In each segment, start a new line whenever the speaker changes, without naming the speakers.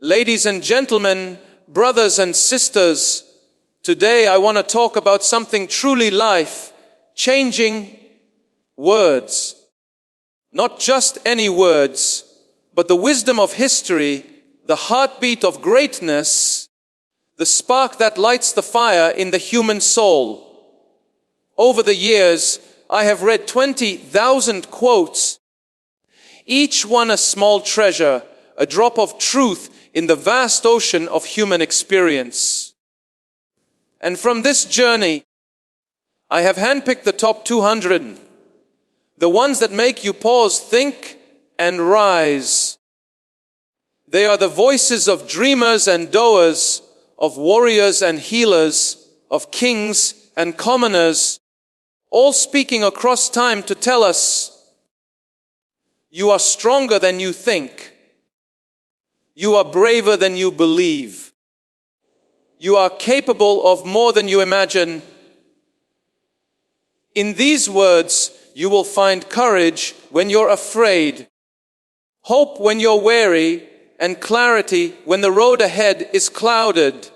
Ladies and gentlemen, brothers and sisters, today I want to talk about something truly life-changing: words. Not just any words, but the wisdom of history, the heartbeat of greatness, the spark that lights the fire in the human soul. Over the years, I have read 20,000 quotes, each one a small treasure, a drop of truth in the vast ocean of human experience. And from this journey, I have handpicked the top 200, the ones that make you pause, think, and rise. They are the voices of dreamers and doers, of warriors and healers, of kings and commoners, all speaking across time to tell us, you are stronger than you think. You are braver than you believe. You are capable of more than you imagine. In these words, you will find courage when you're afraid, hope when you're weary, and clarity when the road ahead is clouded.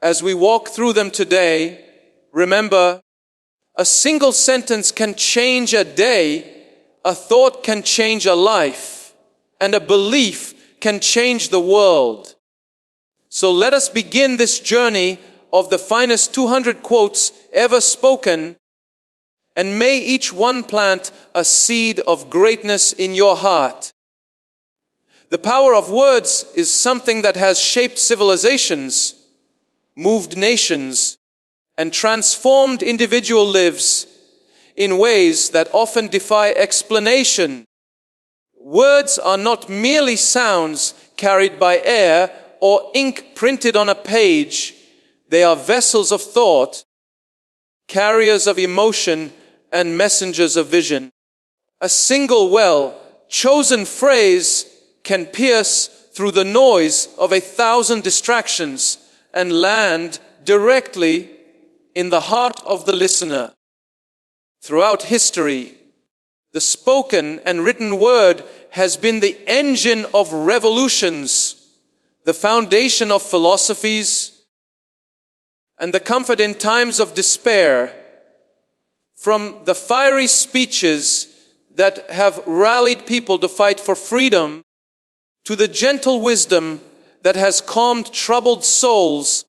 As we walk through them today, remember, a single sentence can change a day, a thought can change a life, and a belief can change the world. So let us begin this journey of the finest 200 quotes ever spoken, and may each one plant a seed of greatness in your heart. The power of words is something that has shaped civilizations, moved nations, and transformed individual lives in ways that often defy explanation. Words are not merely sounds carried by air or ink printed on a page. They are vessels of thought, carriers of emotion, and messengers of vision. A single well-chosen phrase can pierce through the noise of 1,000 distractions and land directly in the heart of the listener. Throughout history, the spoken and written word has been the engine of revolutions, the foundation of philosophies, and the comfort in times of despair. From the fiery speeches that have rallied people to fight for freedom, to the gentle wisdom that has calmed troubled souls,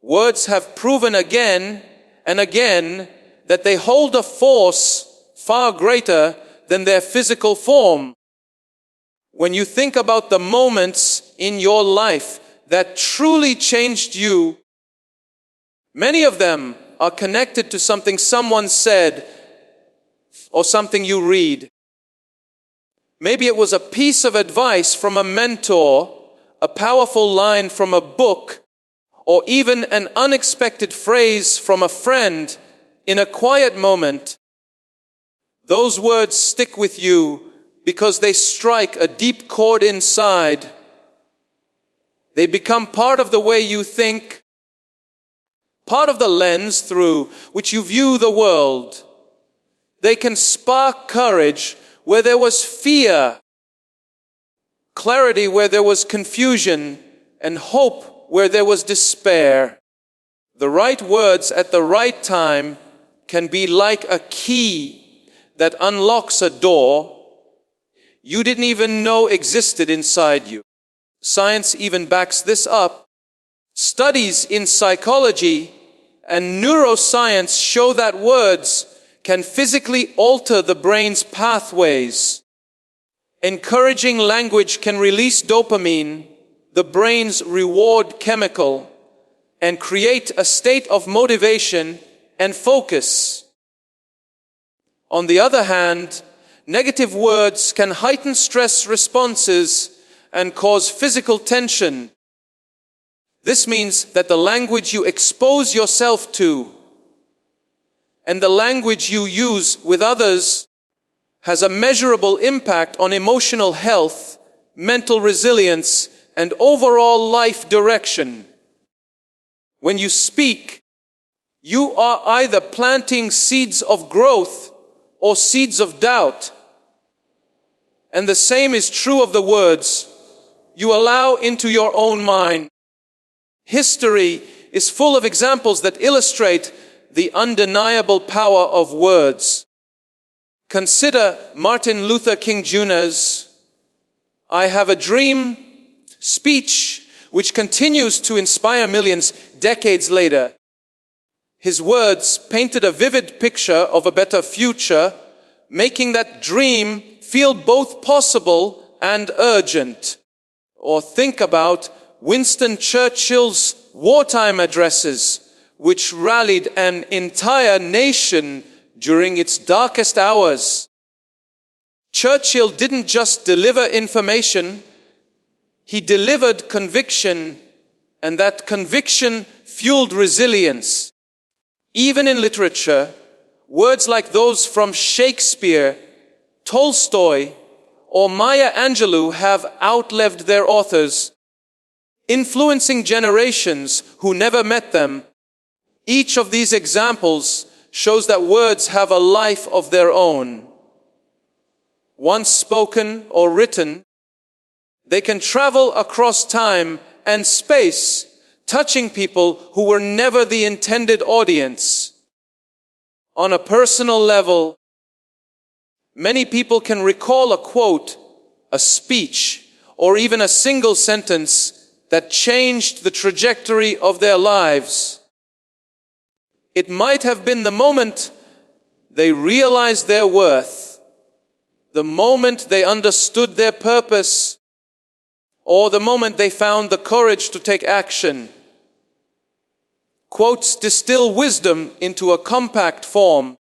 words have proven again and again that they hold a force far greater than their physical form. When you think about the moments in your life that truly changed you, many of them are connected to something someone said or something you read. Maybe it was a piece of advice from a mentor, a powerful line from a book, or even an unexpected phrase from a friend in a quiet moment. Those words stick with you because they strike a deep chord inside. They become part of the way you think, part of the lens through which you view the world. They can spark courage where there was fear, clarity where there was confusion, and hope where there was despair. The right words at the right time can be like a key that unlocks a door you didn't even know existed inside you. Science even backs this up. Studies in psychology and neuroscience show that words can physically alter the brain's pathways. Encouraging language can release dopamine, the brain's reward chemical, and create a state of motivation and focus. On the other hand, negative words can heighten stress responses and cause physical tension. This means that the language you expose yourself to and the language you use with others has a measurable impact on emotional health, mental resilience, and overall life direction. When you speak, you are either planting seeds of growth or seeds of doubt. And the same is true of the words. you allow into your own mind. History is full of examples that illustrate the undeniable power of words. Consider Martin Luther King Jr.'s "I Have a Dream" speech, which continues to inspire millions decades later. His words painted a vivid picture of a better future, making that dream feel both possible and urgent. Or think about Winston Churchill's wartime addresses, which rallied an entire nation during its darkest hours. Churchill didn't just deliver information, he delivered conviction, and that conviction fueled resilience. Even in literature, words like those from Shakespeare, Tolstoy, or Maya Angelou have outlived their authors, influencing generations who never met them. Each of these examples shows that words have a life of their own. Once spoken or written, they can travel across time and space, touching people who were never the intended audience. On a personal level, many people can recall a quote, a speech, or even a single sentence that changed the trajectory of their lives. It might have been the moment they realized their worth, the moment they understood their purpose, or the moment they found the courage to take action. Quotes distill wisdom into a compact form,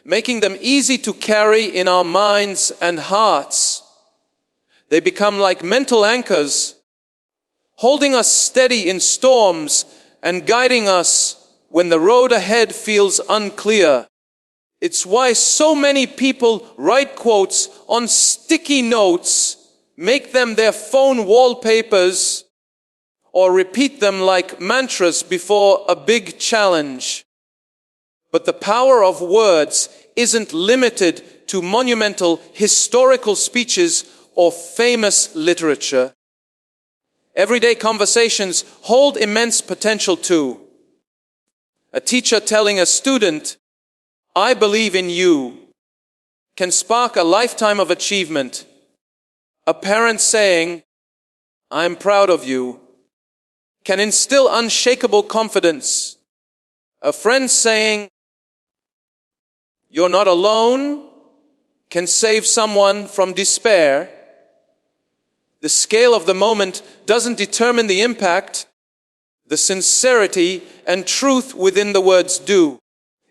making them easy to carry in our minds and hearts. They become like mental anchors, holding us steady in storms and guiding us when the road ahead feels unclear. It's why so many people write quotes on sticky notes, make them their phone wallpapers, or repeat them like mantras before a big challenge. But the power of words isn't limited to monumental historical speeches or famous literature. Everyday conversations hold immense potential too. A teacher telling a student, "I believe in you," can spark a lifetime of achievement. A parent saying, "I'm proud of you," can instill unshakable confidence. A friend saying, "You're not alone," can save someone from despair. The scale of the moment doesn't determine the impact. The sincerity and truth within the words do.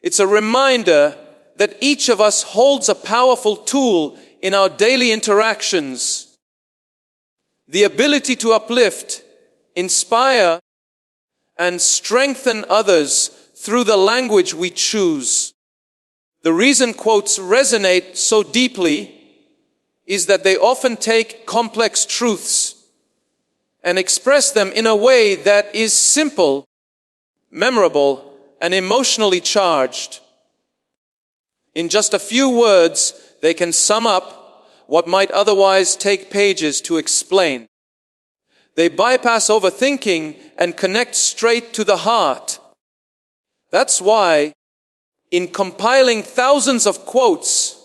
It's a reminder that each of us holds a powerful tool in our daily interactions. The ability to uplift, inspire, and strengthen others through the language we choose. The reason quotes resonate so deeply is that they often take complex truths and express them in a way that is simple, memorable, and emotionally charged. In just a few words, they can sum up what might otherwise take pages to explain. They bypass overthinking and connect straight to the heart. That's why, in compiling thousands of quotes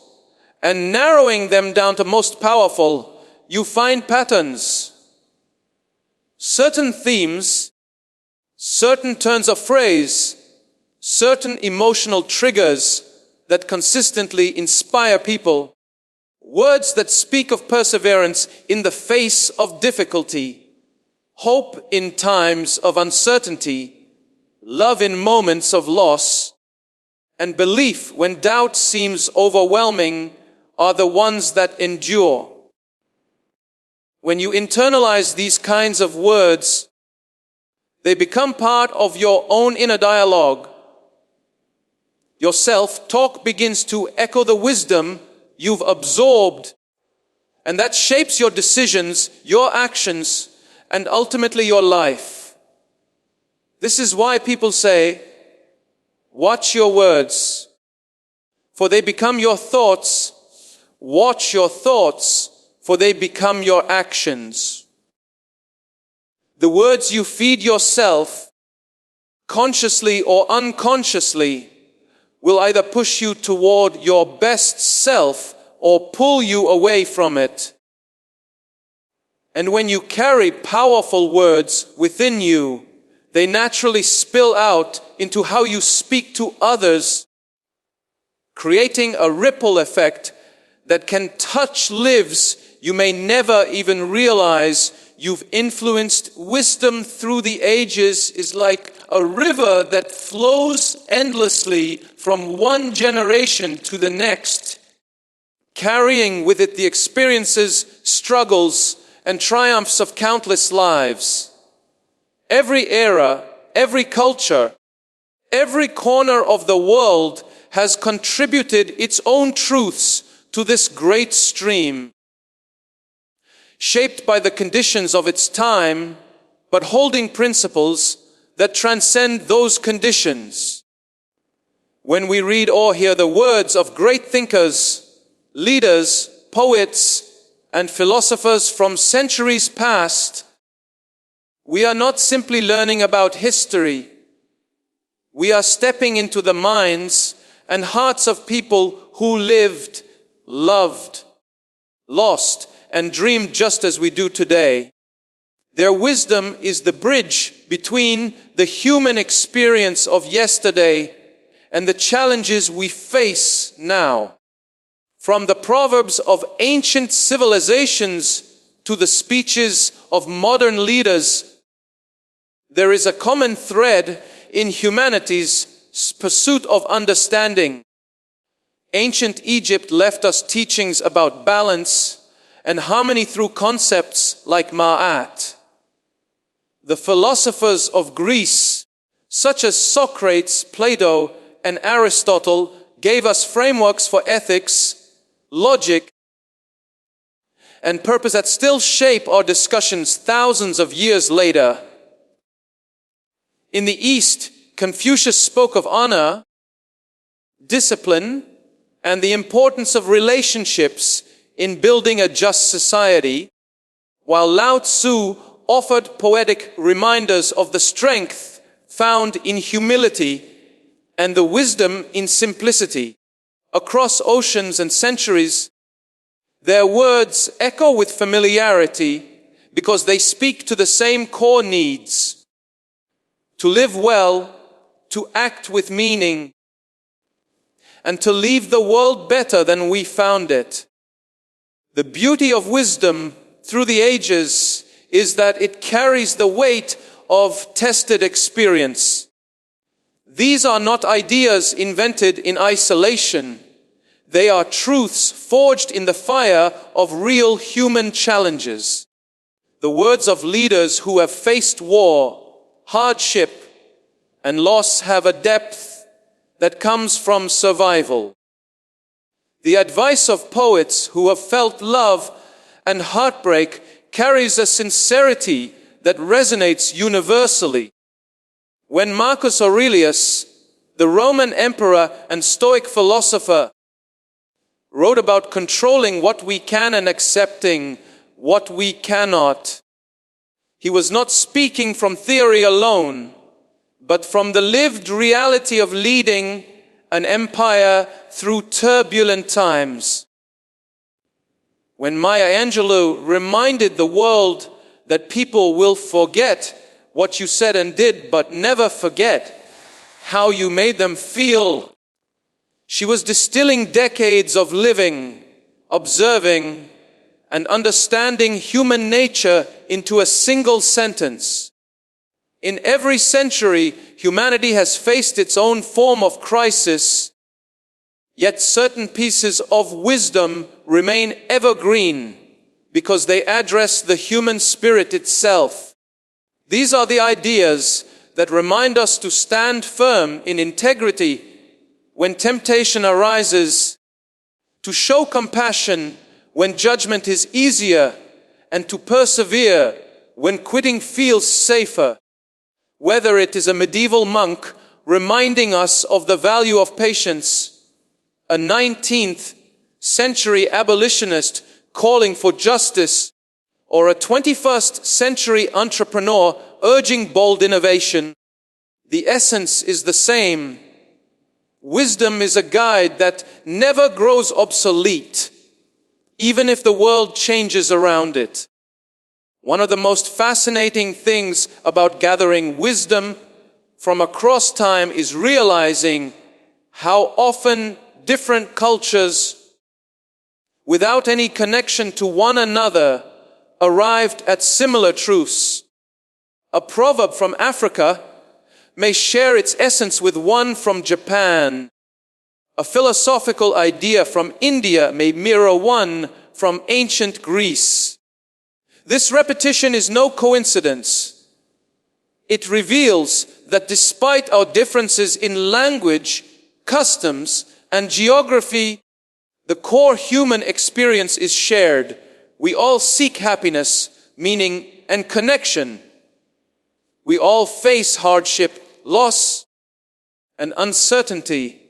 and narrowing them down to most powerful, you find patterns. Certain themes, certain turns of phrase, certain emotional triggers that consistently inspire people. Words that speak of perseverance in the face of difficulty, hope in times of uncertainty, love in moments of loss, and belief when doubt seems overwhelming are the ones that endure. When you internalize these kinds of words, they become part of your own inner dialogue. Your self-talk begins to echo the wisdom you've absorbed, and that shapes your decisions, your actions, and ultimately your life. This is why people say, watch your words, for they become your thoughts. Watch your thoughts, for they become your actions. The words you feed yourself, consciously or unconsciously, will either push you toward your best self or pull you away from it. And when you carry powerful words within you, they naturally spill out into how you speak to others, creating a ripple effect that can touch lives you may never even realize you've influenced. Wisdom through the ages is like a river that flows endlessly from one generation to the next, carrying with it the experiences, struggles, and triumphs of countless lives. Every era, every culture, every corner of the world has contributed its own truths to this great stream, shaped by the conditions of its time, but holding principles that transcend those conditions. When we read or hear the words of great thinkers, leaders, poets, and philosophers from centuries past, we are not simply learning about history. We are stepping into the minds and hearts of people who lived, loved, lost, and dreamed just as we do today. Their wisdom is the bridge between the human experience of yesterday and the challenges we face now. From the proverbs of ancient civilizations to the speeches of modern leaders, there is a common thread in humanity's pursuit of understanding. Ancient Egypt left us teachings about balance and harmony through concepts like ma'at. The philosophers of Greece, such as Socrates, Plato, and Aristotle, gave us frameworks for ethics, logic, and purpose that still shape our discussions thousands of years later. In the East, Confucius spoke of honor, discipline, and the importance of relationships in building a just society, while Lao Tzu offered poetic reminders of the strength found in humility and the wisdom in simplicity. Across oceans and centuries, their words echo with familiarity because they speak to the same core needs: to live well, to act with meaning, and to leave the world better than we found it. The beauty of wisdom through the ages is that it carries the weight of tested experience. These are not ideas invented in isolation. They are truths forged in the fire of real human challenges. The words of leaders who have faced war, hardship, and loss have a depth that comes from survival. The advice of poets who have felt love and heartbreak carries a sincerity that resonates universally. When Marcus Aurelius, the Roman emperor and Stoic philosopher, wrote about controlling what we can and accepting what we cannot, he was not speaking from theory alone, but from the lived reality of leading an empire through turbulent times. When Maya Angelou reminded the world that people will forget what you said and did, but never forget how you made them feel, she was distilling decades of living, observing, and understanding human nature into a single sentence. In every century, humanity has faced its own form of crisis, yet certain pieces of wisdom remain evergreen because they address the human spirit itself. These are the ideas that remind us to stand firm in integrity when temptation arises, to show compassion when judgment is easier, and to persevere when quitting feels safer. Whether it is a medieval monk reminding us of the value of patience, a 19th century abolitionist calling for justice, or a 21st century entrepreneur urging bold innovation, the essence is the same. Wisdom is a guide that never grows obsolete, even if the world changes around it. One of the most fascinating things about gathering wisdom from across time is realizing how often different cultures, without any connection to one another, arrived at similar truths. A proverb from Africa may share its essence with one from Japan. A philosophical idea from India may mirror one from ancient Greece. This repetition is no coincidence. It reveals that despite our differences in language, customs, and geography, the core human experience is shared. We all seek happiness, meaning, and connection. We all face hardship, loss, and uncertainty.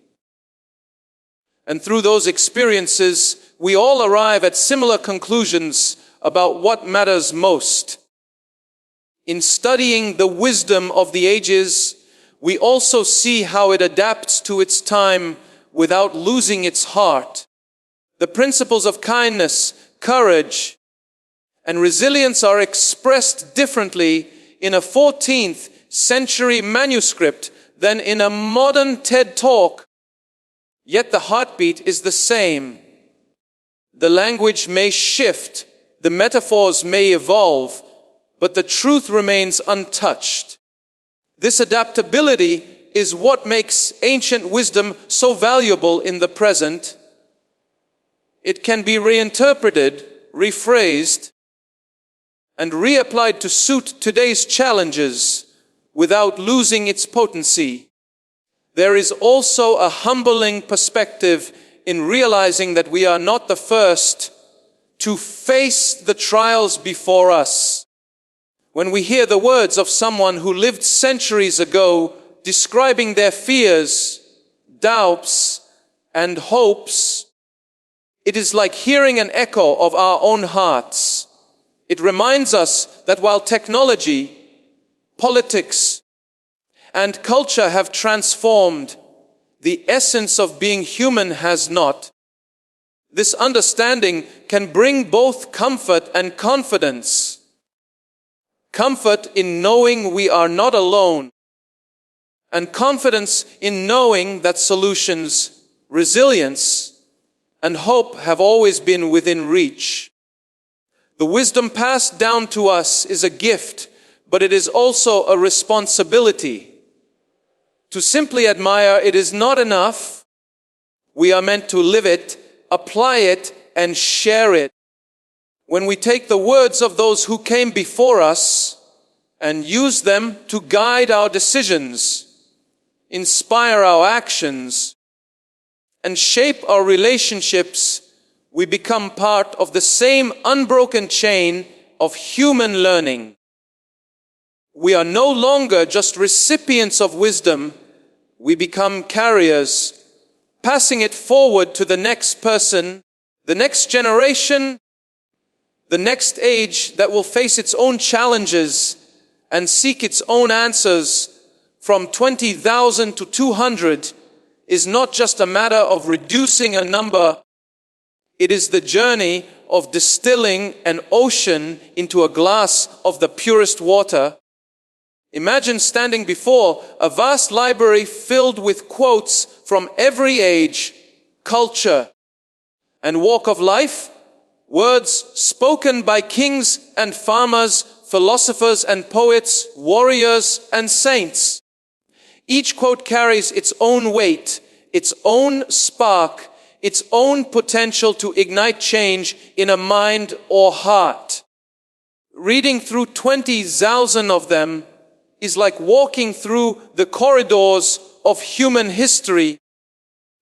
And through those experiences, we all arrive at similar conclusions about what matters most. In studying the wisdom of the ages, we also see how it adapts to its time without losing its heart. The principles of kindness, courage, and resilience are expressed differently in a 14th century manuscript than in a modern TED Talk. Yet the heartbeat is the same. The language may shift, the metaphors may evolve, but the truth remains untouched. This adaptability is what makes ancient wisdom so valuable in the present. It can be reinterpreted, rephrased, and reapplied to suit today's challenges without losing its potency. There is also a humbling perspective in realizing that we are not the first to face the trials before us. When we hear the words of someone who lived centuries ago describing their fears, doubts, and hopes, it is like hearing an echo of our own hearts. It reminds us that while technology, politics, and culture have transformed, the essence of being human has not. This understanding can bring both comfort and confidence. Comfort in knowing we are not alone, and confidence in knowing that solutions, resilience, and hope have always been within reach. The wisdom passed down to us is a gift, but it is also a responsibility. To simply admire it is not enough. We are meant to live it, apply it, and share it. When we take the words of those who came before us and use them to guide our decisions, inspire our actions, and shape our relationships, we become part of the same unbroken chain of human learning. We are no longer just recipients of wisdom, we become carriers, passing it forward to the next person, the next generation, the next age that will face its own challenges and seek its own answers. From 20,000 to 200 is not just a matter of reducing a number, it is the journey of distilling an ocean into a glass of the purest water. Imagine standing before a vast library filled with quotes from every age, culture, and walk of life, words spoken by kings and farmers, philosophers and poets, warriors and saints. Each quote carries its own weight, its own spark, its own potential to ignite change in a mind or heart. Reading through 20,000 of them is like walking through the corridors of human history,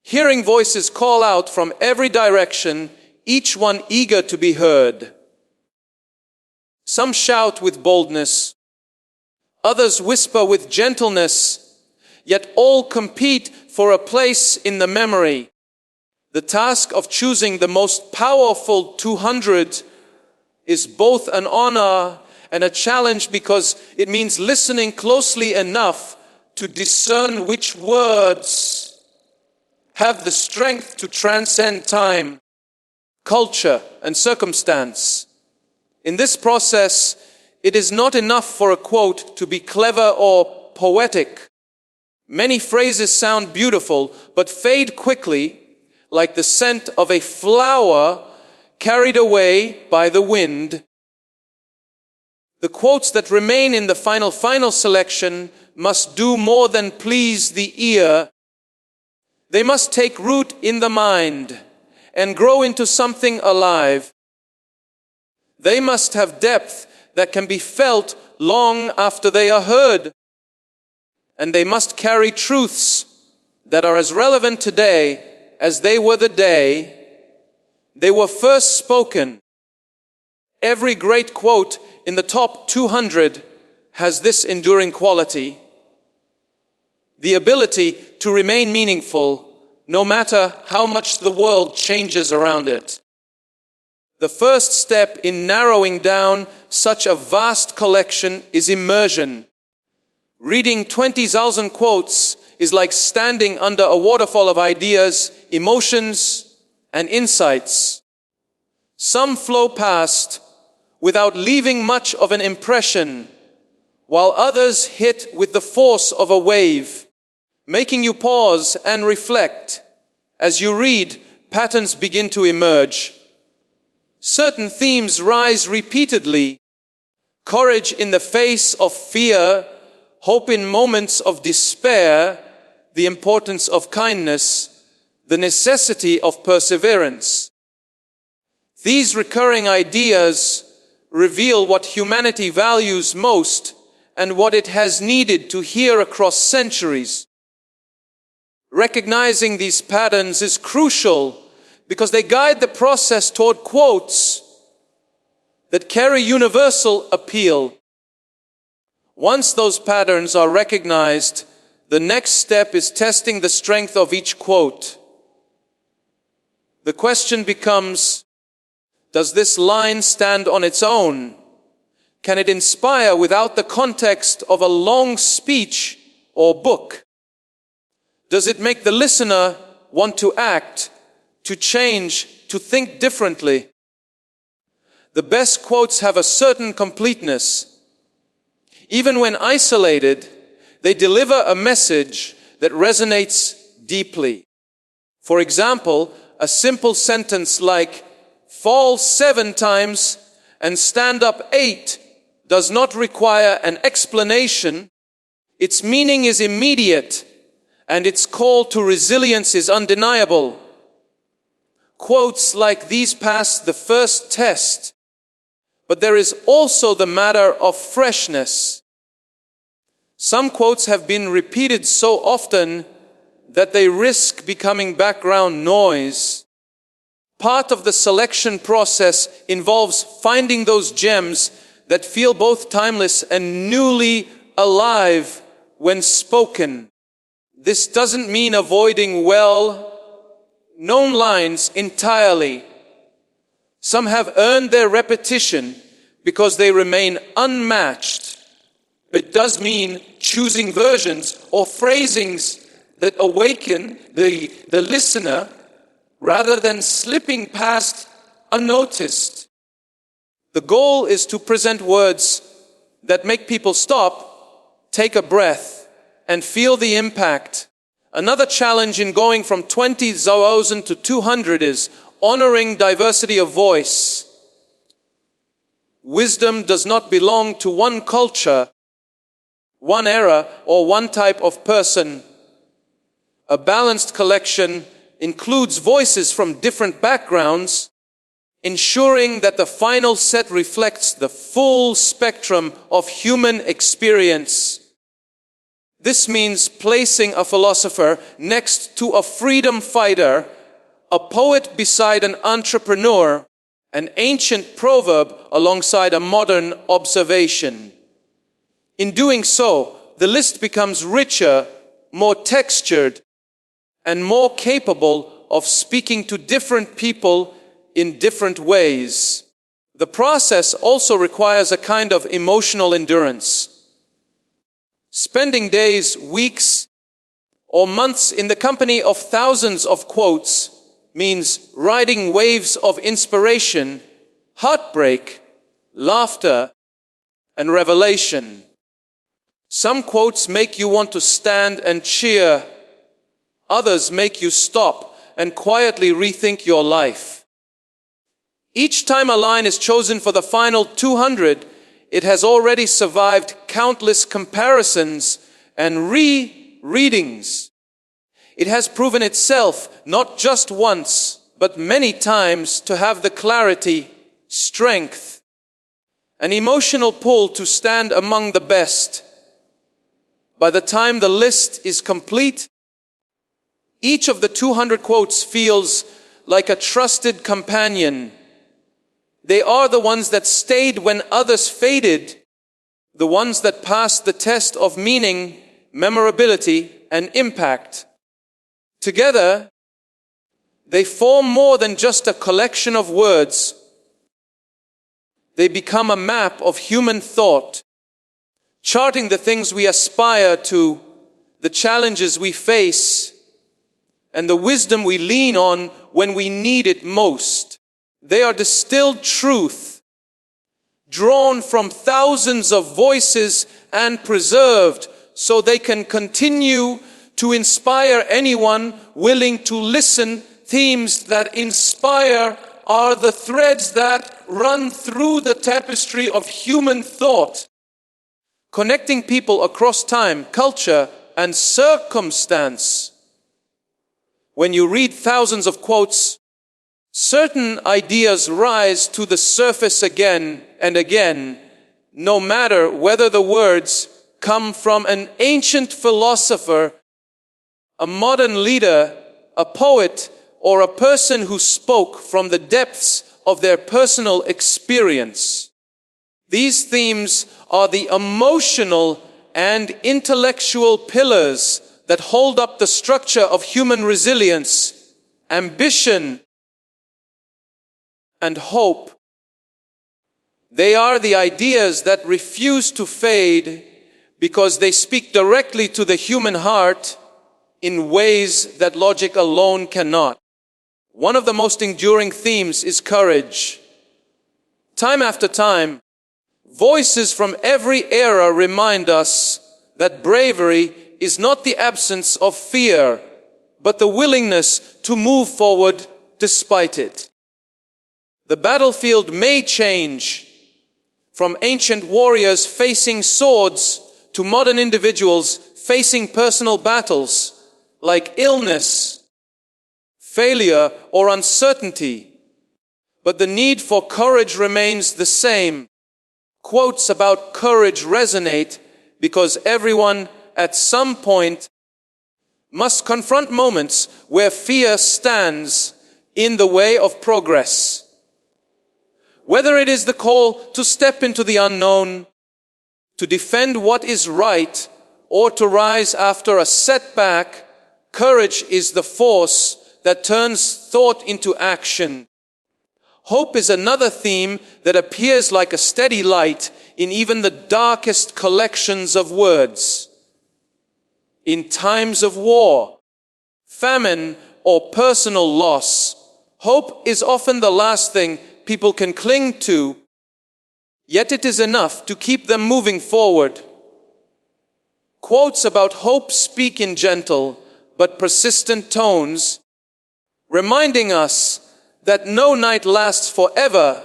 hearing voices call out from every direction, each one eager to be heard. Some shout with boldness, others whisper with gentleness, yet all compete for a place in the memory. The task of choosing the most powerful 200 is both an honor and a challenge because it means listening closely enough to discern which words have the strength to transcend time, culture, and circumstance. In this process, it is not enough for a quote to be clever or poetic. Many phrases sound beautiful, but fade quickly, like the scent of a flower carried away by the wind. The quotes that remain in the final selection must do more than please the ear. They must take root in the mind and grow into something alive. They must have depth that can be felt long after they are heard. And they must carry truths that are as relevant today as they were the day they were first spoken. Every great quote in the top 200 has this enduring quality: the ability to remain meaningful no matter how much the world changes around it. The first step in narrowing down such a vast collection is immersion. Reading 20,000 quotes is like standing under a waterfall of ideas, emotions, and insights. Some flow past without leaving much of an impression, while others hit with the force of a wave, making you pause and reflect. As you read, patterns begin to emerge. Certain themes rise repeatedly: courage in the face of fear, hope in moments of despair, the importance of kindness, the necessity of perseverance. These recurring ideas reveal what humanity values most and what it has needed to hear across centuries. Recognizing these patterns is crucial because they guide the process toward quotes that carry universal appeal. Once those patterns are recognized, the next step is testing the strength of each quote. The question becomes, does this line stand on its own? Can it inspire without the context of a long speech or book? Does it make the listener want to act, to change, to think differently? The best quotes have a certain completeness. Even when isolated, they deliver a message that resonates deeply. For example, a simple sentence like "fall 7 times and stand up 8" does not require an explanation. Its meaning is immediate, and its call to resilience is undeniable. Quotes like these pass the first test, but there is also the matter of freshness. Some quotes have been repeated so often that they risk becoming background noise. Part of the selection process involves finding those gems that feel both timeless and newly alive when spoken. This doesn't mean avoiding well-known lines entirely. Some have earned their repetition because they remain unmatched. It does mean choosing versions or phrasings that awaken the listener rather than slipping past unnoticed. The goal is to present words that make people stop, take a breath, and feel the impact. Another challenge in going from 20,000 to 200 is honoring diversity of voice. Wisdom does not belong to one culture, one era, or one type of person. A balanced collection includes voices from different backgrounds, ensuring that the final set reflects the full spectrum of human experience. This means placing a philosopher next to a freedom fighter, a poet beside an entrepreneur, an ancient proverb alongside a modern observation. In doing so, the list becomes richer, more textured, and more capable of speaking to different people in different ways. The process also requires a kind of emotional endurance. Spending days, weeks, or months in the company of thousands of quotes means riding waves of inspiration, heartbreak, laughter, and revelation. Some quotes make you want to stand and cheer. Others make you stop and quietly rethink your life. Each time a line is chosen for the final 200, it has already survived countless comparisons and re-readings. It has proven itself not just once, but many times to have the clarity, strength, and emotional pull to stand among the best. By the time the list is complete, each of the 200 quotes feels like a trusted companion. They are the ones that stayed when others faded, the ones that passed the test of meaning, memorability, and impact. Together, they form more than just a collection of words. They become a map of human thought, charting the things we aspire to, the challenges we face, and the wisdom we lean on when we need it most. They are distilled truth, drawn from thousands of voices and preserved so they can continue to inspire anyone willing to listen. Themes that inspire are the threads that run through the tapestry of human thought, connecting people across time, culture, and circumstance. When you read thousands of quotes, certain ideas rise to the surface again and again, no matter whether the words come from an ancient philosopher, a modern leader, a poet, or a person who spoke from the depths of their personal experience. These themes are the emotional and intellectual pillars that hold up the structure of human resilience, ambition, and hope. They are the ideas that refuse to fade because they speak directly to the human heart in ways that logic alone cannot. One of the most enduring themes is courage. Time after time, voices from every era remind us that bravery is not the absence of fear, but the willingness to move forward despite it. The battlefield may change, from ancient warriors facing swords to modern individuals facing personal battles like illness, failure, or uncertainty. But the need for courage remains the same. Quotes about courage resonate because everyone at some point must confront moments where fear stands in the way of progress. Whether it is the call to step into the unknown, to defend what is right, or to rise after a setback, courage is the force that turns thought into action. Hope is another theme that appears like a steady light in even the darkest collections of words. In times of war, famine, or personal loss, hope is often the last thing people can cling to, yet it is enough to keep them moving forward. Quotes about hope speak in gentle but persistent tones, reminding us that no night lasts forever,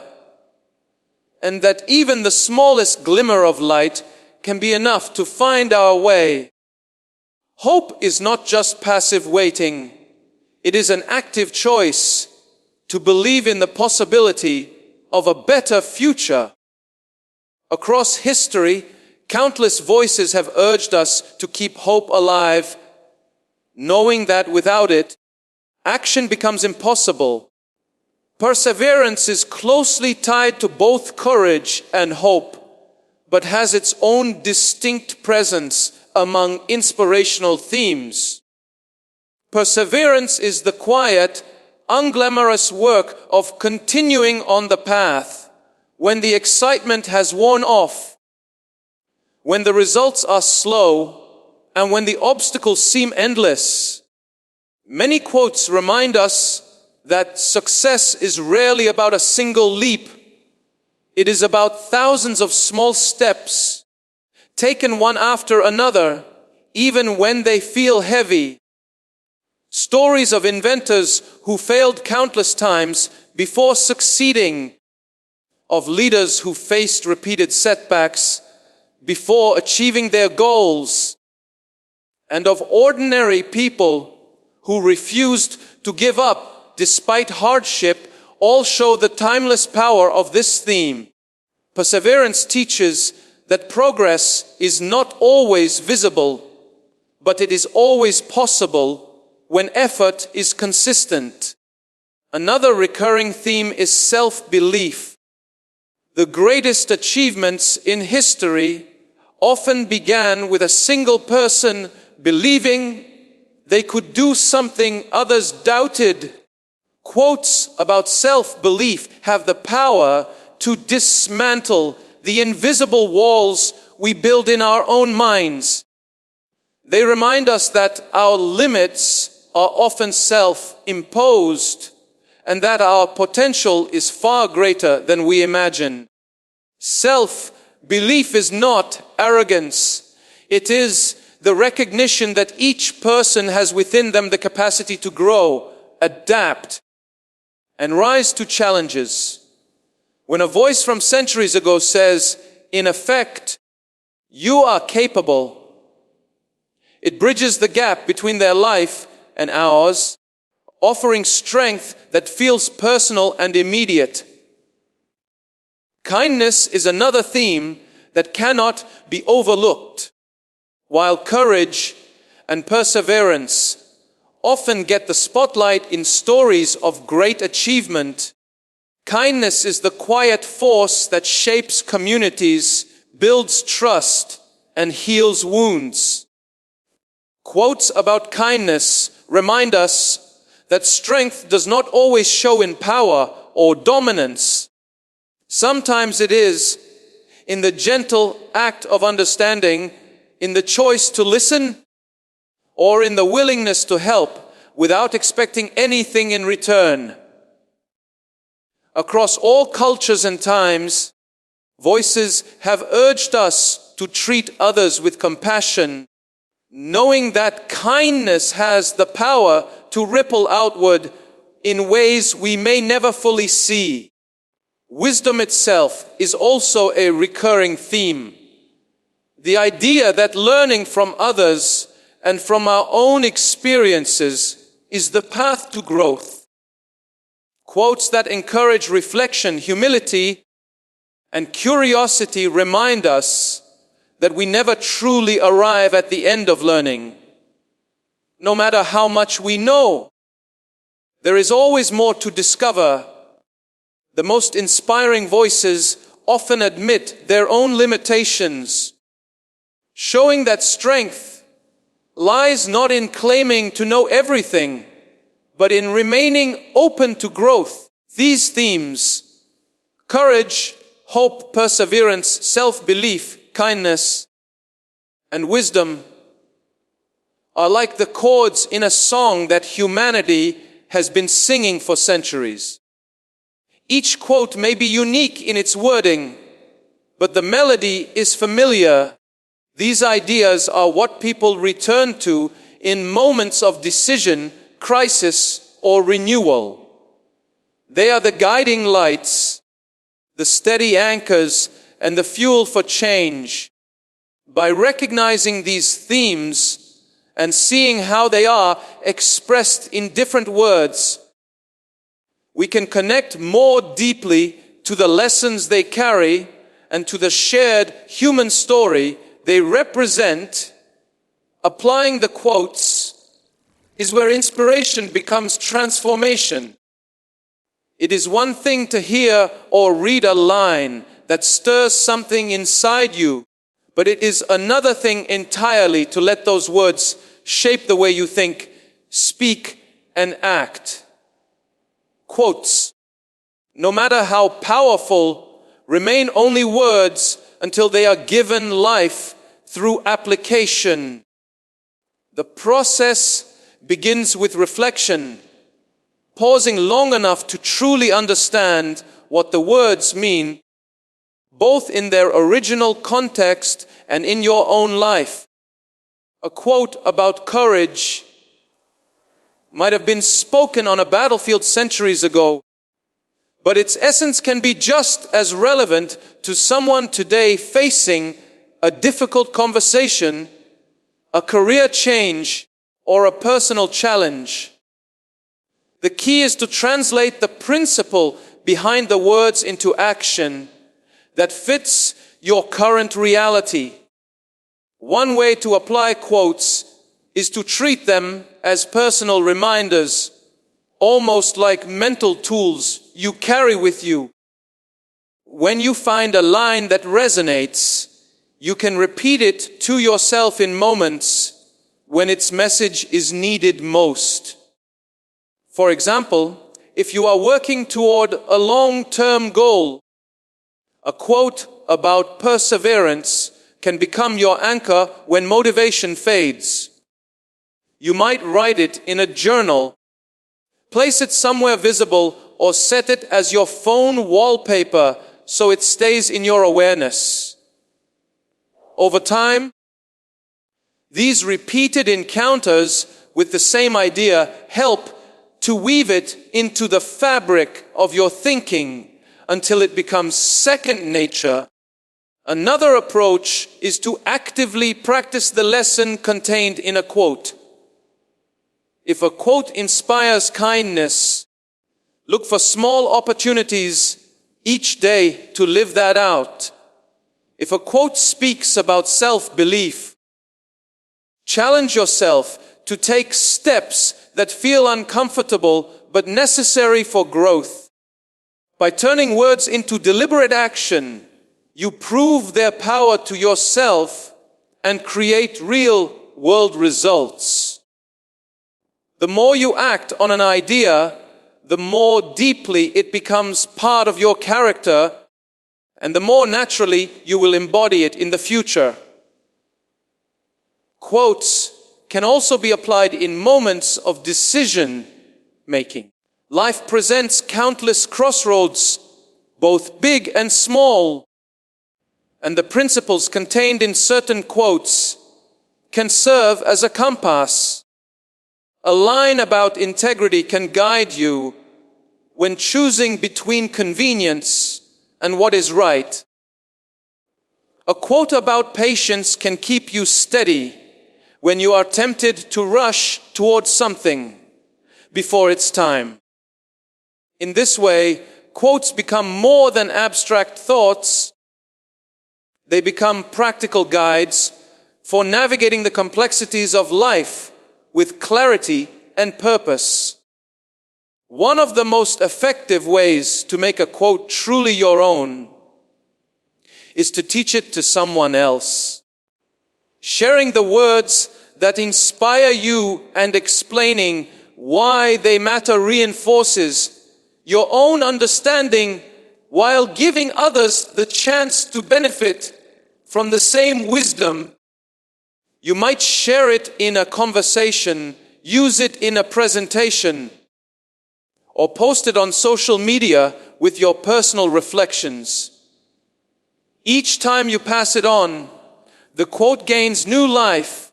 and that even the smallest glimmer of light can be enough to find our way. Hope is not just passive waiting. It is an active choice to believe in the possibility of a better future. Across history, countless voices have urged us to keep hope alive, knowing that without it, action becomes impossible. Perseverance is closely tied to both courage and hope, but has its own distinct presence among inspirational themes. Perseverance is the quiet, unglamorous work of continuing on the path, when the excitement has worn off, when the results are slow, and when the obstacles seem endless. Many quotes remind us that success is rarely about a single leap. It is about thousands of small steps, taken one after another, even when they feel heavy. Stories of inventors who failed countless times before succeeding, of leaders who faced repeated setbacks before achieving their goals, and of ordinary people who refused to give up despite hardship, all show the timeless power of this theme. Perseverance teaches that progress is not always visible, but it is always possible when effort is consistent. Another recurring theme is self-belief. The greatest achievements in history often began with a single person believing they could do something others doubted. Quotes about self-belief have the power to dismantle the invisible walls we build in our own minds. They remind us that our limits are often self-imposed and that our potential is far greater than we imagine. Self-belief is not arrogance. It is the recognition that each person has within them the capacity to grow, adapt, and rise to challenges. When a voice from centuries ago says, in effect, you are capable, it bridges the gap between their life and ours, offering strength that feels personal and immediate. Kindness is another theme that cannot be overlooked. While courage and perseverance often get the spotlight in stories of great achievement, kindness is the quiet force that shapes communities, builds trust, and heals wounds. Quotes about kindness remind us that strength does not always show in power or dominance. Sometimes it is in the gentle act of understanding, in the choice to listen, or in the willingness to help without expecting anything in return. Across all cultures and times, voices have urged us to treat others with compassion, knowing that kindness has the power to ripple outward in ways we may never fully see. Wisdom itself is also a recurring theme. The idea that learning from others and from our own experiences is the path to growth. Quotes that encourage reflection, humility, and curiosity remind us that we never truly arrive at the end of learning. No matter how much we know, there is always more to discover. The most inspiring voices often admit their own limitations, showing that strength lies not in claiming to know everything, but in remaining open to growth. These themes, courage, hope, perseverance, self-belief, kindness, and wisdom, are like the chords in a song that humanity has been singing for centuries. Each quote may be unique in its wording, but the melody is familiar. These ideas are what people return to in moments of decision, crisis, or renewal. They are the guiding lights, the steady anchors, and the fuel for change. By recognizing these themes and seeing how they are expressed in different words, we can connect more deeply to the lessons they carry and to the shared human story they represent. Applying the quotes is where inspiration becomes transformation. It is one thing to hear or read a line that stirs something inside you, but it is another thing entirely to let those words shape the way you think, speak, and act. Quotes, no matter how powerful, remain only words until they are given life through application. The process begins with reflection, pausing long enough to truly understand what the words mean, both in their original context and in your own life. A quote about courage might have been spoken on a battlefield centuries ago, but its essence can be just as relevant to someone today facing a difficult conversation, a career change, or a personal challenge. The key is to translate the principle behind the words into action that fits your current reality. One way to apply quotes is to treat them as personal reminders, almost like mental tools you carry with you. When you find a line that resonates, you can repeat it to yourself in moments when its message is needed most. For example, if you are working toward a long-term goal, a quote about perseverance can become your anchor when motivation fades. You might write it in a journal, place it somewhere visible, or set it as your phone wallpaper so it stays in your awareness. Over time, these repeated encounters with the same idea help to weave it into the fabric of your thinking until it becomes second nature. Another approach is to actively practice the lesson contained in a quote. If a quote inspires kindness, look for small opportunities each day to live that out. If a quote speaks about self-belief, challenge yourself to take steps that feel uncomfortable but necessary for growth. By turning words into deliberate action, you prove their power to yourself and create real-world results. The more you act on an idea, the more deeply it becomes part of your character, and the more naturally you will embody it in the future. Quotes can also be applied in moments of decision making. Life presents countless crossroads, both big and small, and the principles contained in certain quotes can serve as a compass. A line about integrity can guide you when choosing between convenience and what is right. A quote about patience can keep you steady when you are tempted to rush towards something before its time. In this way, quotes become more than abstract thoughts. They become practical guides for navigating the complexities of life with clarity and purpose. One of the most effective ways to make a quote truly your own is to teach it to someone else. Sharing the words that inspire you and explaining why they matter reinforces your own understanding while giving others the chance to benefit from the same wisdom. You might share it in a conversation, use it in a presentation, or post it on social media with your personal reflections. Each time you pass it on, the quote gains new life,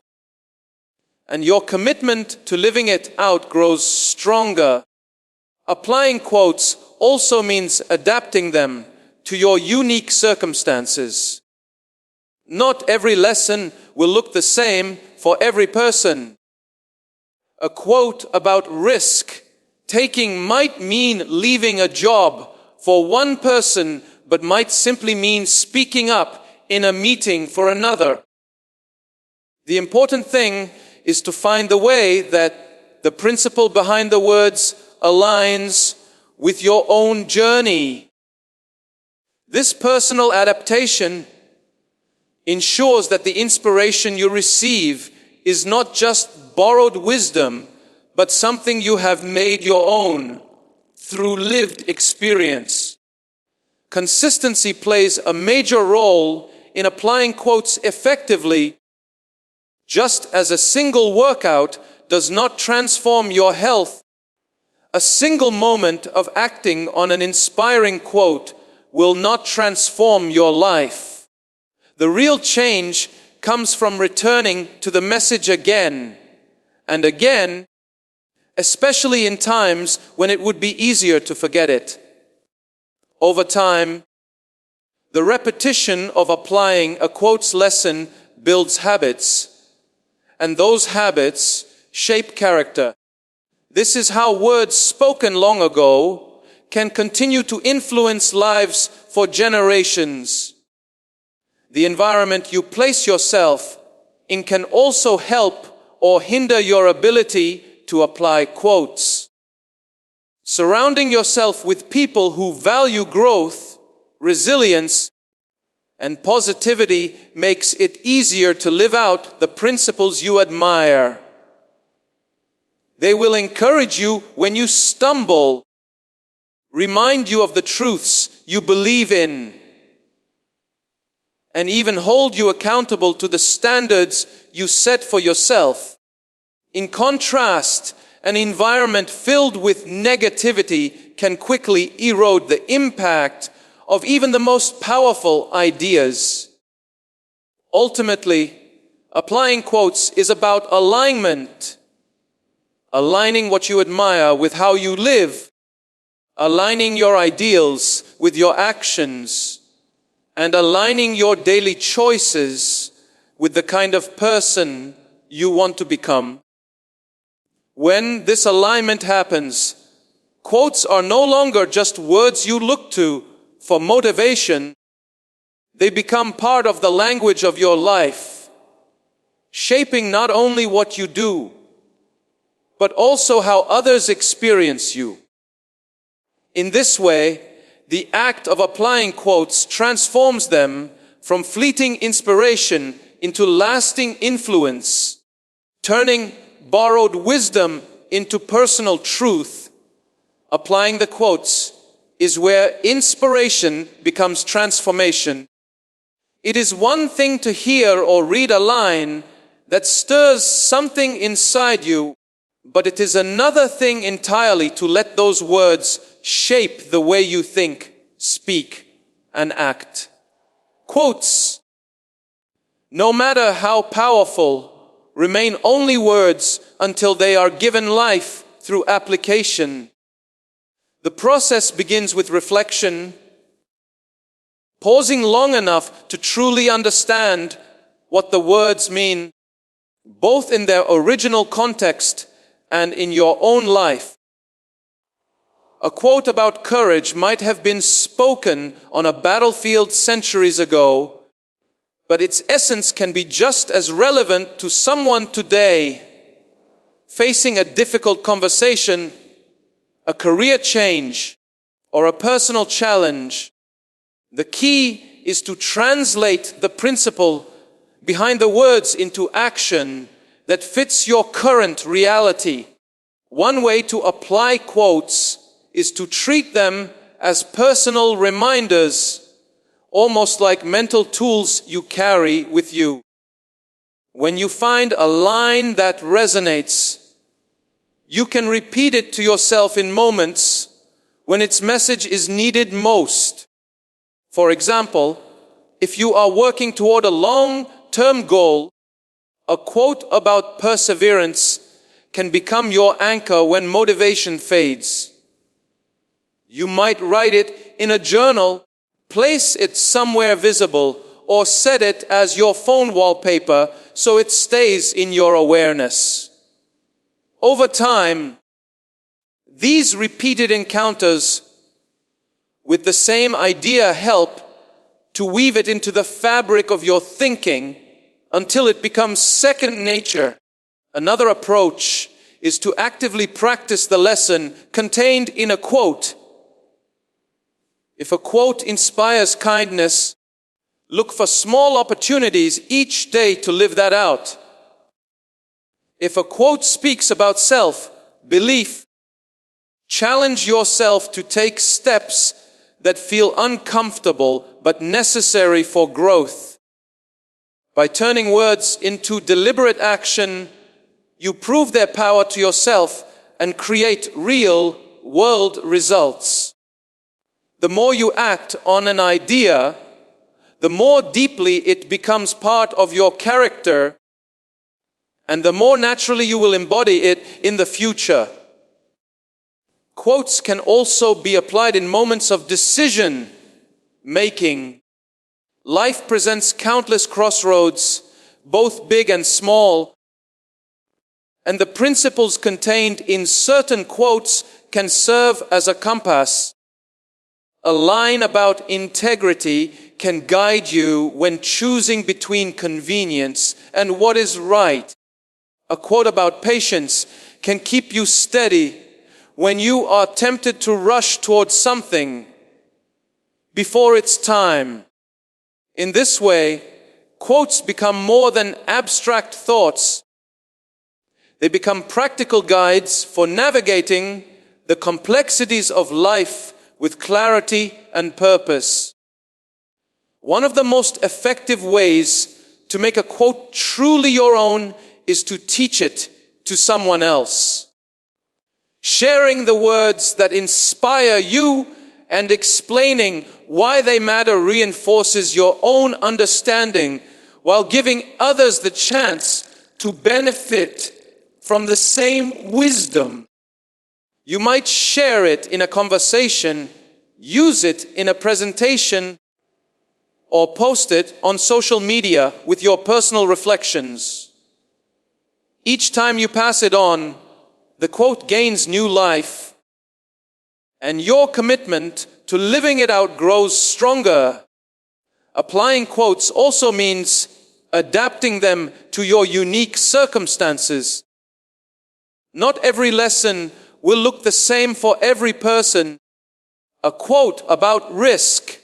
and your commitment to living it out grows stronger. Applying quotes also means adapting them to your unique circumstances. Not every lesson will look the same for every person. A quote about risk taking might mean leaving a job for one person, but might simply mean speaking up in a meeting for another. The important thing is to find the way that the principle behind the words aligns with your own journey. This personal adaptation ensures that the inspiration you receive is not just borrowed wisdom, but something you have made your own through lived experience. Consistency plays a major role in applying quotes effectively, just as a single workout does not transform your health. A single moment of acting on an inspiring quote will not transform your life. The real change comes from returning to the message again and again, especially in times when it would be easier to forget it. Over time, the repetition of applying a quote's lesson builds habits, and those habits shape character. This is how words spoken long ago can continue to influence lives for generations. The environment you place yourself in can also help or hinder your ability to apply quotes. Surrounding yourself with people who value growth, resilience, and positivity makes it easier to live out the principles you admire. They will encourage you when you stumble, remind you of the truths you believe in, and even hold you accountable to the standards you set for yourself. In contrast, an environment filled with negativity can quickly erode the impact of even the most powerful ideas. Ultimately, applying quotes is about alignment. Aligning what you admire with how you live, aligning your ideals with your actions, and aligning your daily choices with the kind of person you want to become. When this alignment happens, quotes are no longer just words you look to for motivation. They become part of the language of your life, shaping not only what you do, but also how others experience you. In this way, the act of applying quotes transforms them from fleeting inspiration into lasting influence, turning borrowed wisdom into personal truth. Applying the quotes is where inspiration becomes transformation. It is one thing to hear or read a line that stirs something inside you, but it is another thing entirely to let those words shape the way you think, speak, and act. Quotes, no matter how powerful, remain only words until they are given life through application. The process begins with reflection, pausing long enough to truly understand what the words mean, both in their original context and in your own life. A quote about courage might have been spoken on a battlefield centuries ago, but its essence can be just as relevant to someone today, facing a difficult conversation, a career change, or a personal challenge. The key is to translate the principle behind the words into action that fits your current reality. One way to apply quotes is to treat them as personal reminders, almost like mental tools you carry with you. When you find a line that resonates, you can repeat it to yourself in moments when its message is needed most. For example, if you are working toward a long-term goal, a quote about perseverance can become your anchor when motivation fades. You might write it in a journal, place it somewhere visible, or set it as your phone wallpaper so it stays in your awareness. Over time, these repeated encounters with the same idea help to weave it into the fabric of your thinking until it becomes second nature. Another approach is to actively practice the lesson contained in a quote. If a quote inspires kindness, look for small opportunities each day to live that out. If a quote speaks about self-belief, challenge yourself to take steps that feel uncomfortable but necessary for growth. By turning words into deliberate action, you prove their power to yourself and create real world results. The more you act on an idea, the more deeply it becomes part of your character, and the more naturally you will embody it in the future. Quotes can also be applied in moments of decision making. Life presents countless crossroads, both big and small, and the principles contained in certain quotes can serve as a compass. A line about integrity can guide you when choosing between convenience and what is right. A quote about patience can keep you steady when you are tempted to rush towards something before it's time. In this way, quotes become more than abstract thoughts. They become practical guides for navigating the complexities of life with clarity and purpose. One of the most effective ways to make a quote truly your own is to teach it to someone else. Sharing the words that inspire you and explaining why they matter reinforces your own understanding while giving others the chance to benefit from the same wisdom. You might share it in a conversation, use it in a presentation, or post it on social media with your personal reflections. Each time you pass it on, the quote gains new life, and your commitment to living it out grows stronger. Applying quotes also means adapting them to your unique circumstances. Not every lesson will look the same for every person. A quote about risk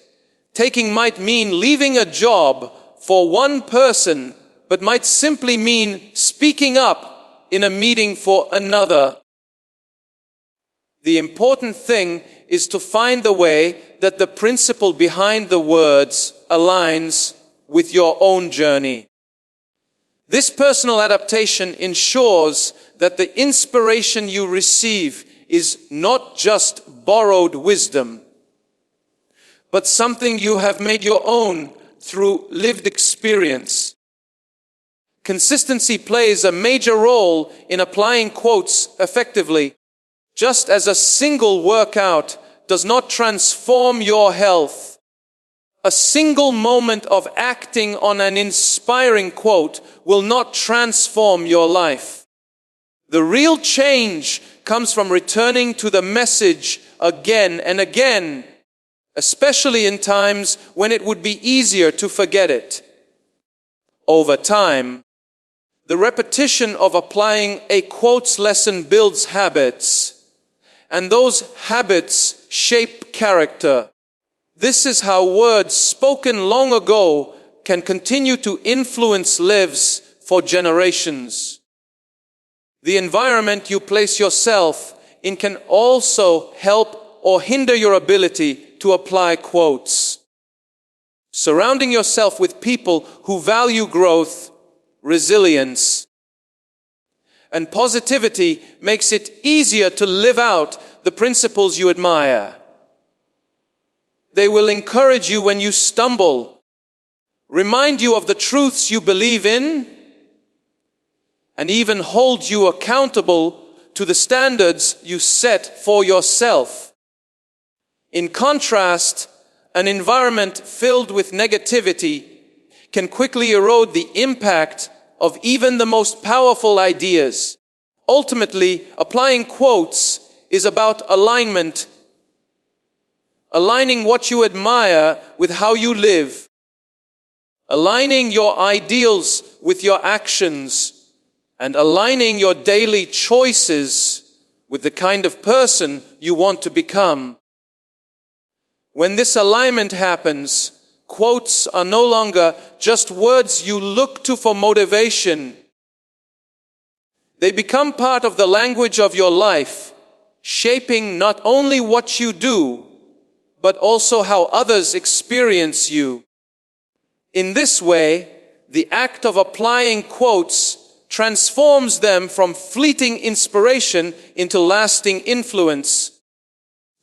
taking might mean leaving a job for one person, but might simply mean speaking up in a meeting for another. The important thing is to find the way that the principle behind the words aligns with your own journey. This personal adaptation ensures that the inspiration you receive is not just borrowed wisdom, but something you have made your own through lived experience. Consistency plays a major role in applying quotes effectively. Just as a single workout does not transform your health, a single moment of acting on an inspiring quote will not transform your life. The real change comes from returning to the message again and again, especially in times when it would be easier to forget it. Over time, the repetition of applying a quotes lesson builds habits, and those habits shape character. This is how words spoken long ago can continue to influence lives for generations. The environment you place yourself in can also help or hinder your ability to apply quotes. Surrounding yourself with people who value growth, resilience, and positivity makes it easier to live out the principles you admire. They will encourage you when you stumble, remind you of the truths you believe in, and even hold you accountable to the standards you set for yourself. In contrast, an environment filled with negativity can quickly erode the impact of even the most powerful ideas. Ultimately, applying quotes is about alignment, aligning what you admire with how you live, aligning your ideals with your actions, and aligning your daily choices with the kind of person you want to become. When this alignment happens, quotes are no longer just words you look to for motivation. They become part of the language of your life, shaping not only what you do, but also how others experience you. In this way, the act of applying quotes transforms them from fleeting inspiration into lasting influence.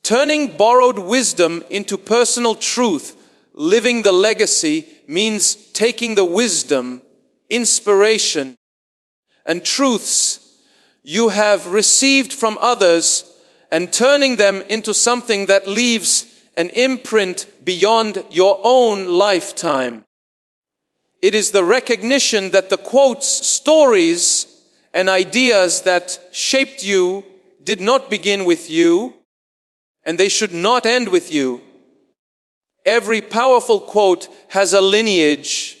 Turning borrowed wisdom into personal truth, living the legacy, means taking the wisdom, inspiration, and truths you have received from others and turning them into something that leaves an imprint beyond your own lifetime. It is the recognition that the quotes, stories, and ideas that shaped you did not begin with you, and they should not end with you. Every powerful quote has a lineage.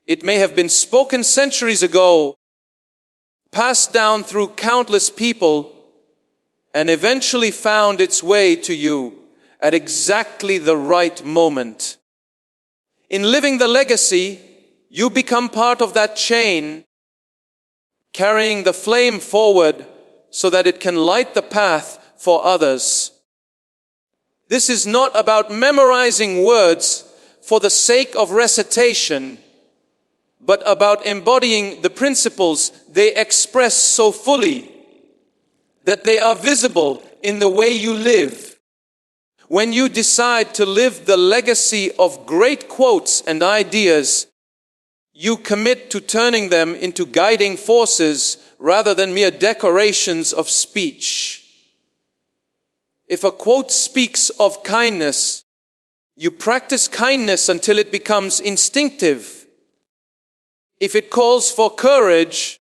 It may have been spoken centuries ago, passed down through countless people, and eventually found its way to you at exactly the right moment. In living the legacy, you become part of that chain, carrying the flame forward so that it can light the path for others. This is not about memorizing words for the sake of recitation, but about embodying the principles they express so fully that they are visible in the way you live. When you decide to live the legacy of great quotes and ideas, you commit to turning them into guiding forces rather than mere decorations of speech. If a quote speaks of kindness, you practice kindness until it becomes instinctive. If it calls for courage,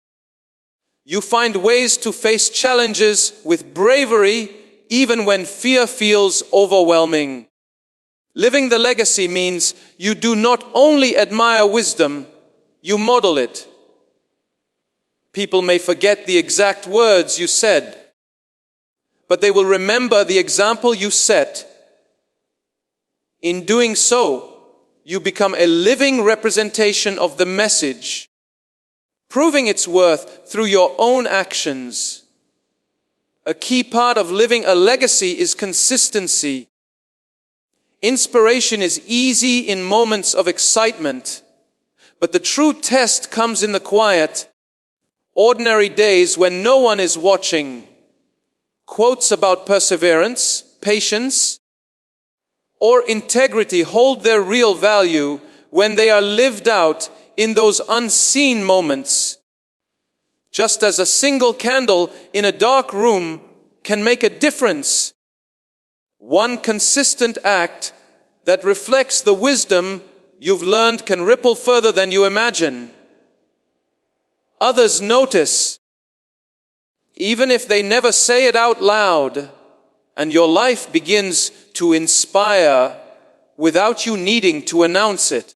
you find ways to face challenges with bravery even when fear feels overwhelming. Living the legacy means you do not only admire wisdom, you model it. People may forget the exact words you said, but they will remember the example you set. In doing so, you become a living representation of the message, proving its worth through your own actions. A key part of living a legacy is consistency. Inspiration is easy in moments of excitement, but the true test comes in the quiet, ordinary days when no one is watching. Quotes about perseverance, patience, or integrity hold their real value when they are lived out in those unseen moments. Just as a single candle in a dark room can make a difference, one consistent act that reflects the wisdom you've learned can ripple further than you imagine. Others notice, even if they never say it out loud, and your life begins to inspire without you needing to announce it.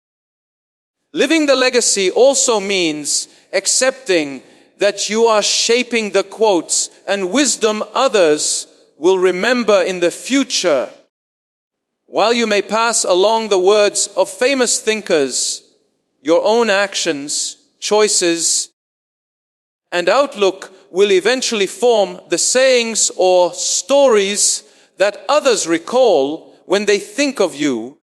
Living the legacy also means accepting that you are shaping the quotes and wisdom others will remember in the future. While you may pass along the words of famous thinkers, your own actions, choices, and outlook will eventually form the sayings or stories that others recall when they think of you,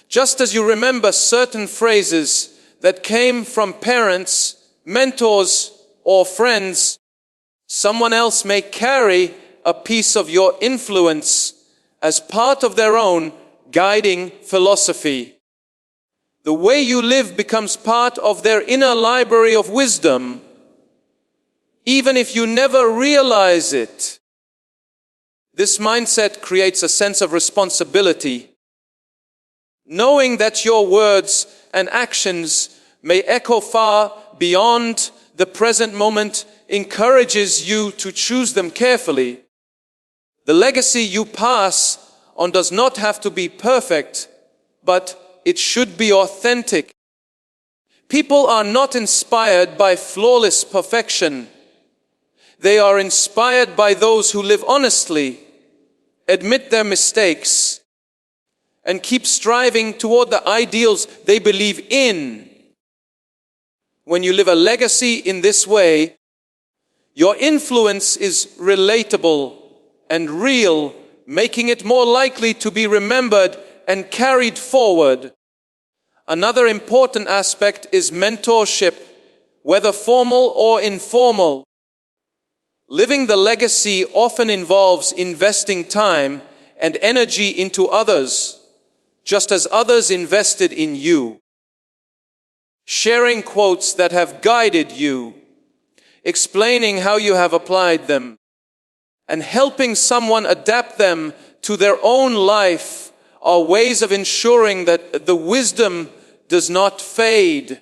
just as you remember certain phrases that came from parents, mentors, or friends. Someone else may carry a piece of your influence as part of their own guiding philosophy. The way you live becomes part of their inner library of wisdom, even if you never realize it. This mindset creates a sense of responsibility, knowing that your words and actions may echo far beyond the present moment encourages you to choose them carefully. The legacy you pass on does not have to be perfect, but it should be authentic. People are not inspired by flawless perfection. They are inspired by those who live honestly, admit their mistakes, and keep striving toward the ideals they believe in. When you live a legacy in this way, your influence is relatable and real making it more likely to be remembered and carried forward. Another important aspect is mentorship, whether formal or informal. Living the legacy often involves investing time and energy into others, just as others invested in you. Sharing quotes that have guided you, explaining how you have applied them, and helping someone adapt them to their own life are ways of ensuring that the wisdom does not fade.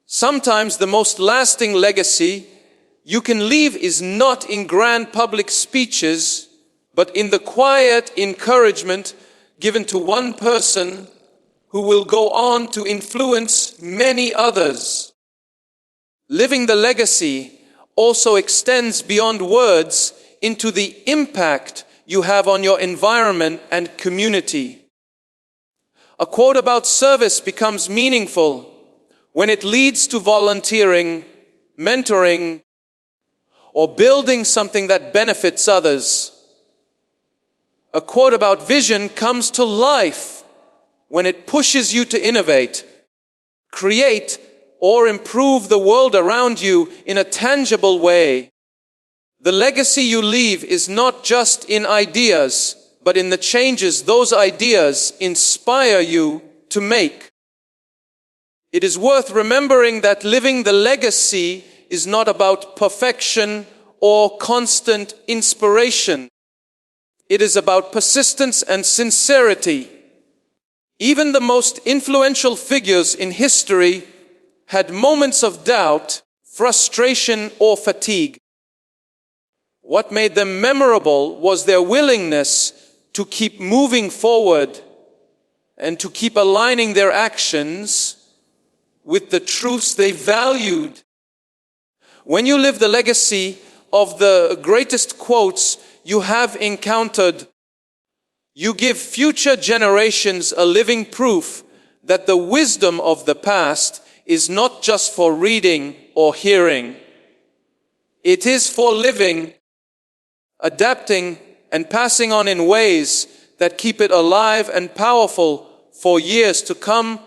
Sometimes the most lasting legacy you can leave is not in grand public speeches, but in the quiet encouragement given to one person who will go on to influence many others. Living the legacy also extends beyond words into the impact you have on your environment and community. A quote about service becomes meaningful when it leads to volunteering, mentoring, or building something that benefits others. A quote about vision comes to life when it pushes you to innovate, create, or improve the world around you in a tangible way. The legacy you leave is not just in ideas, but in the changes those ideas inspire you to make. It is worth remembering that living the legacy is not about perfection or constant inspiration. It is about persistence and sincerity. Even the most influential figures in history had moments of doubt, frustration, or fatigue. What made them memorable was their willingness to keep moving forward and to keep aligning their actions with the truths they valued. When you live the legacy of the greatest quotes you have encountered, you give future generations a living proof that the wisdom of the past is not just for reading or hearing. It is for living, adapting, and passing on in ways that keep it alive and powerful for years to come